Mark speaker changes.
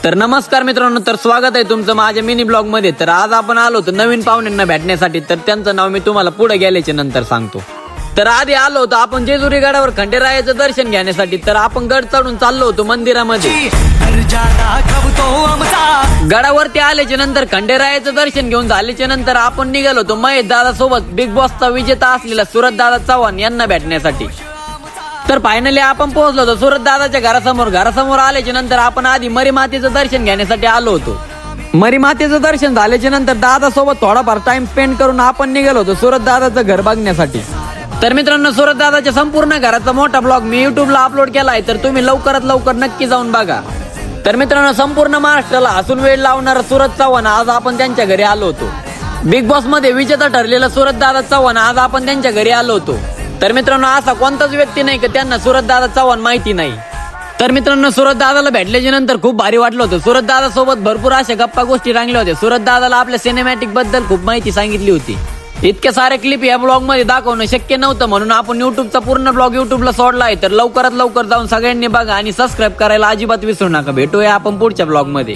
Speaker 1: तर नमस्कार मित्रांनो, तर स्वागत आहे तुमचं माझ्या मिनी ब्लॉग मध्ये। तर आज आपण आलो होतो नवीन पाहुण्यांना भेटण्यासाठी। तर त्यांचं नाव मी तुम्हाला पुढे गेल्याच्या नंतर सांगतो। तर आधी आलो होतो आपण जेजुरी गडावर खंडेरायाचं दर्शन घेण्यासाठी। तर आपण गड चढून चाललो होतो मंदिरामध्ये। गडावरती आल्याच्या नंतर खंडेरायाचं दर्शन घेऊन झाल्याच्या नंतर आपण निघालो होतो महेश दादा सोबत बिग बॉसचा विजेता असलेला सुरत दादा चव्हाण यांना भेटण्यासाठी। तर फायनली आपण पोहोचलो होतो सुरत दादाच्या घरासमोर आल्याच्या नंतर आपण आधी मरी मातेचं दर्शन घेण्यासाठी आलो होतो। मरी मातेचं दर्शन झाल्याच्या नंतर दादा सोबत थोडाफार टाइम स्पेंड करून आपण निघालो होतो सुरत दादाचं घर बघण्यासाठी। तर मित्रांनो, सुरत दादाच्या संपूर्ण घराचा मोठा ब्लॉग मी युट्यूबला अपलोड केलाय, तर तुम्ही लवकरात लवकर नक्की जाऊन बघा। तर मित्रांनो, संपूर्ण महाराष्ट्राला हसून वेळ लावणारा सुरत चव्हाण आज आपण त्यांच्या घरी आलो होतो। बिग बॉस मध्ये विजेता ठरलेला सुरत दादा चव्हाण आज आपण त्यांच्या घरी आलो होतो। तर मित्रांनो, असा कोणताच व्यक्ती नाही की त्यांना सुरत दादा चव्हाण माहिती नाही। तर मित्रांनो, सुरत दादाला भेटल्याच्या नंतर खूप भारी वाटलं होतं। सुरत दादा सोबत भरपूर अशा गप्पा गोष्टी रंगल्या होत्या। सुरत दादाला आपल्या सिनेमॅटिक बद्दल खूप माहिती सांगितली होती। इतक्या सारे क्लिप या ब्लॉग मध्ये दाखवणं शक्य नव्हतं, म्हणून आपण युट्यूबचा पूर्ण ब्लॉग युट्यूबला सोडला आहे। तर लवकरात लवकर जाऊन सगळ्यांनी बघा आणि सबस्क्राईब करायला अजिबात विसरू नका। भेटूया आपण पुढच्या ब्लॉग मध्ये।